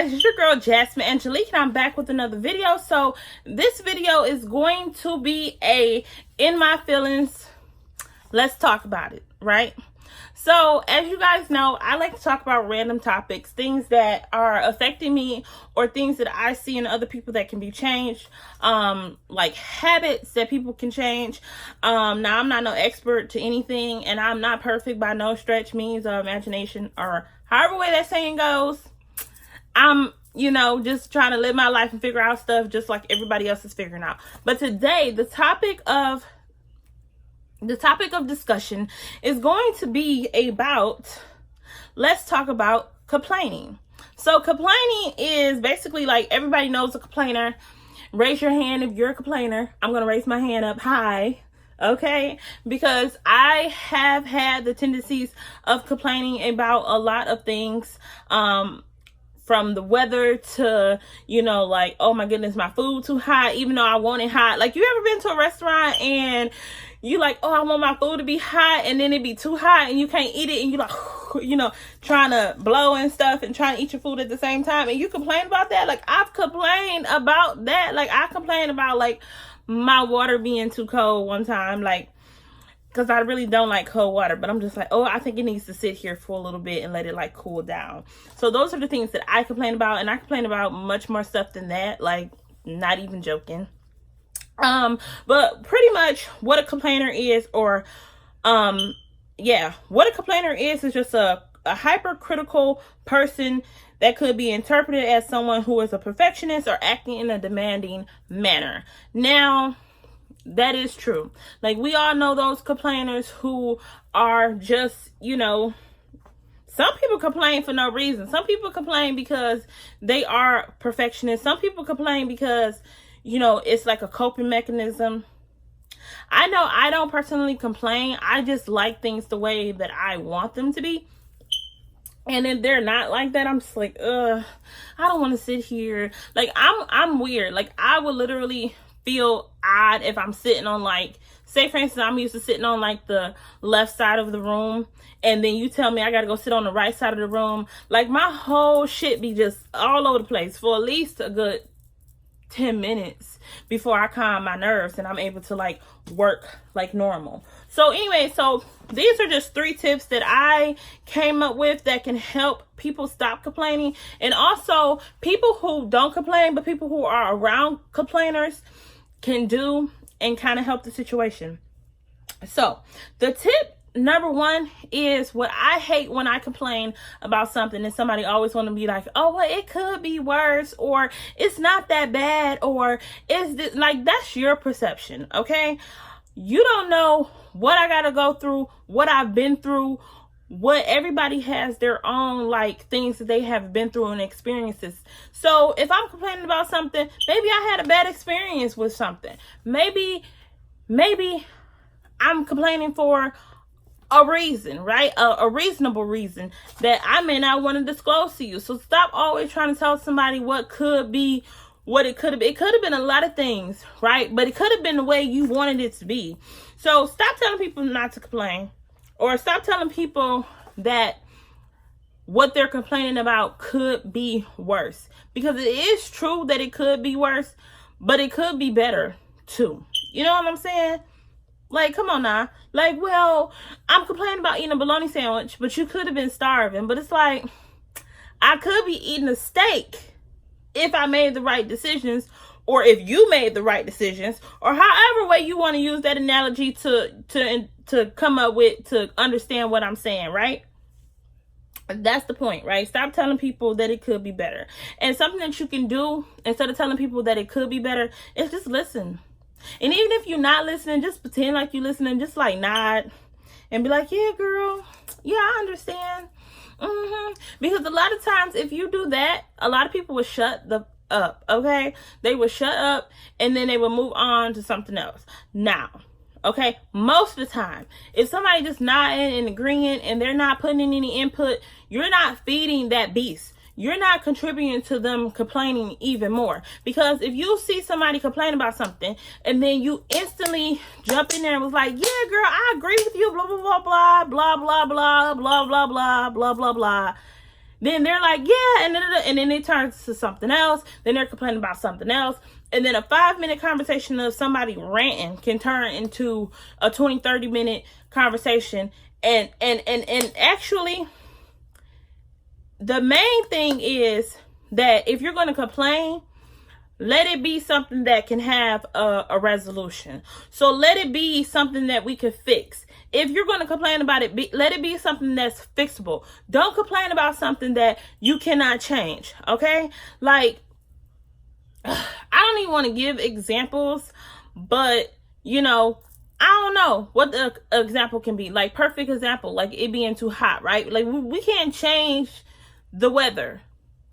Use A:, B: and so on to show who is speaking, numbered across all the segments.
A: guys, it's your girl Jasmine Angelique, and I'm back with another video. So this video is going to be a in my feelings, let's talk about it, right? So as you guys know, I like to talk about random topics, things that are affecting me or things that I see in other people that can be changed, like habits that people can change. Now I'm not no expert to anything, and I'm not perfect by no stretch, means, or imagination, or however way that saying goes. I'm, just trying to live my life and figure out stuff just like everybody else is figuring out. But today, the topic of discussion is going to be about, let's talk about complaining. So complaining is basically like, everybody knows a complainer. Raise your hand if you're a complainer. I'm going to raise my hand up high. Okay, because I have had the tendencies of complaining about a lot of things, from the weather to, like, oh my goodness, my food too hot, even though I want it hot. Like, you ever been to a restaurant and you like, oh, I want my food to be hot, and then it be too hot and you can't eat it, and you like, trying to blow and stuff and trying to eat your food at the same time, and you complain about that? Like, I've complained about that. Like, I complained about, like, my water being too cold one time, like, because I really don't like cold water, but I'm just like, oh, I think it needs to sit here for a little bit and let it like cool down. So those are the things that I complain about, and I complain about much more stuff than that, like, not even joking. But pretty much what a complainer is, or what a complainer is just a hypercritical person that could be interpreted as someone who is a perfectionist or acting in a demanding manner. Now, that is true. Like, we all know those complainers who are just, some people complain for no reason. Some people complain because they are perfectionists. Some people complain because, it's like a coping mechanism. I know I don't personally complain. I just like things the way that I want them to be. And if they're not like that, I'm just like, I don't want to sit here. Like, I'm weird. Like, I would literally feel odd if I'm sitting on, like, say for instance, I'm used to sitting on like the left side of the room, and then you tell me I gotta go sit on the right side of the room. Like, my whole shit be just all over the place for at least a good 10 minutes before I calm my nerves and I'm able to like work like normal. So anyway, so these are just 3 tips that I came up with that can help people stop complaining, and also people who don't complain but people who are around complainers can do and kind of help the situation. So the tip number 1 is, what I hate when I complain about something and somebody always want to be like, oh, well, it could be worse, or it's not that bad, or is this, like, that's your perception. Okay, you don't know what I gotta go through, what I've been through, what everybody has their own like things that they have been through and experiences. So if I'm complaining about something, maybe I had a bad experience with something. Maybe I'm complaining for a reason, right? A reasonable reason that I may not want to disclose to you. So stop always trying to tell somebody what could be, what it could have been. It could have been a lot of things, right? But it could have been the way you wanted it to be. So stop telling people not to complain, or stop telling people that what they're complaining about could be worse, because it is true that it could be worse, but it could be better too. You know what I'm saying? Like, come on now. Like, well, I'm complaining about eating a bologna sandwich, but you could have been starving. But it's like, I could be eating a steak if I made the right decisions, or if you made the right decisions, or however way you want to use that analogy to come up with, to understand what I'm saying, right? That's the point, right? Stop telling people that it could be better. And something that you can do instead of telling people that it could be better is just listen. And even if you're not listening, just pretend like you're listening, just like nod and be like, yeah, girl, yeah, I understand. Because a lot of times if you do that, a lot of people will shut up, okay? They will shut up and then they will move on to something else. Now, okay, most of the time, if somebody just nodding and agreeing and they're not putting in any input, you're not feeding that beast. You're not contributing to them complaining even more. Because if you see somebody complain about something and then you instantly jump in there and was like, yeah, girl, I agree with you, blah, blah, blah, blah, blah, blah, blah, blah, blah, blah, blah, blah, blah, blah. then they're like, yeah, and then it turns to something else. Then they're complaining about something else. And then a 5-minute conversation of somebody ranting can turn into a 20-30 minute conversation. And actually, the main thing is that if you're going to complain, let it be something that can have a resolution. So let it be something that we can fix. If you're going to complain about it, let it be something that's fixable. Don't complain about something that you cannot change. Okay? Like, I don't even want to give examples, but, you know, I don't know what the example can be. Like, perfect example, like it being too hot, right? Like, we can't change the weather.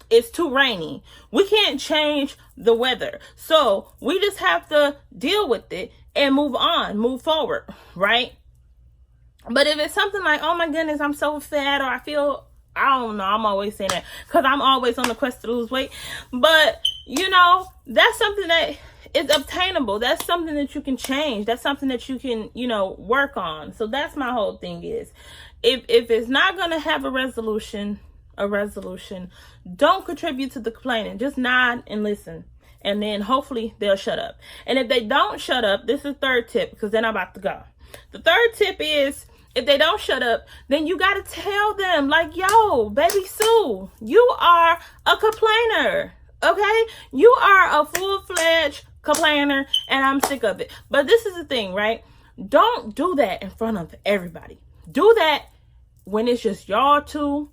A: It's too rainy. We can't change the weather. So we just have to deal with it and move on, move forward, right? But if it's something like, oh my goodness, I'm so fat, or I feel, I don't know, I'm always saying that because I'm always on the quest to lose weight. But, you know, that's something that is obtainable. That's something that you can change. That's something that you can, you know, work on. So that's my whole thing is, if it's not going to have a resolution, don't contribute to the complaining. Just nod and listen. And then hopefully they'll shut up. And if they don't shut up, this is the third tip, because then I'm about to go. The third tip is, if they don't shut up, then you got to tell them, like, yo, baby Sue, you are a complainer, okay? You are a full-fledged complainer, and I'm sick of it. But this is the thing, right? Don't do that in front of everybody. Do that when it's just y'all two.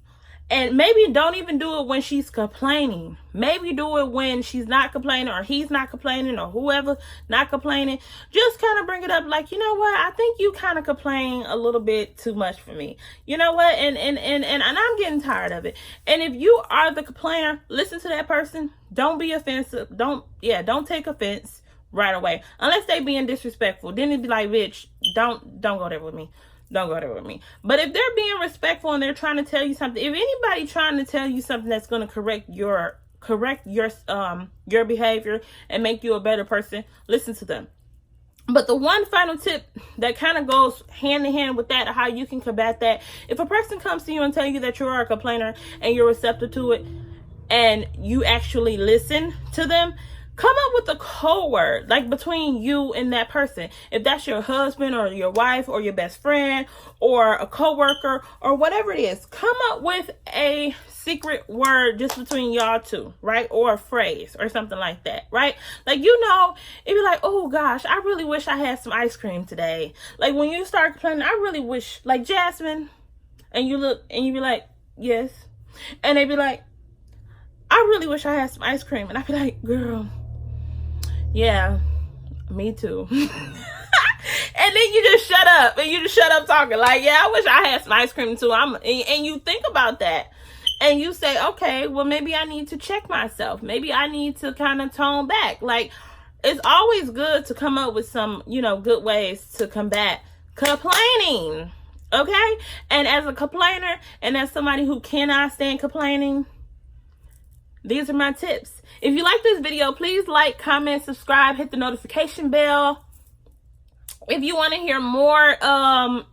A: And maybe don't even do it when she's complaining. Maybe do it when she's not complaining, or he's not complaining, or whoever not complaining. Just kind of bring it up like, you know what? I think you kind of complain a little bit too much for me. You know what? And I'm getting tired of it. And if you are the complainer, listen to that person. Don't be offensive. Don't take offense right away. Unless they being disrespectful. Then it'd be like, bitch, don't go there with me. Don't go there with me. But if they're being respectful and they're trying to tell you something, if anybody trying to tell you something that's going to correct your behavior and make you a better person, listen to them. But the one final tip that kind of goes hand in hand with that, how you can combat that, if a person comes to you and tell you that you are a complainer and you're receptive to it, and you actually listen to them, come up with a code word, like between you and that person. If that's your husband or your wife or your best friend or a coworker or whatever it is, come up with a secret word just between y'all two, right? Or a phrase or something like that, right? Like, you know, it'd be like, oh gosh, I really wish I had some ice cream today. Like, when you start complaining, I really wish, like, Jasmine, and you look and you be like, yes. And they be like, I really wish I had some ice cream. And I'd be like, girl, yeah, me too. And then you just shut up, and you just shut up talking. Like, yeah, I wish I had some ice cream too. And you think about that, and you say, okay, well, maybe I need to check myself. Maybe I need to kind of tone back. Like, it's always good to come up with some, you know, good ways to combat complaining. Okay? And as a complainer, and as somebody who cannot stand complaining, these are my tips. If you like this video, please like, comment, subscribe, hit the notification bell. If you want to hear more,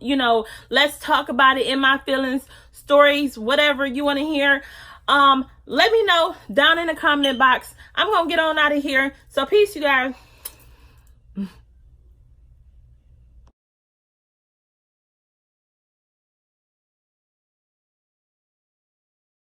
A: you know, let's talk about it, in my feelings, stories, whatever you want to hear, let me know down in the comment box. I'm going to get on out of here. So peace, you guys.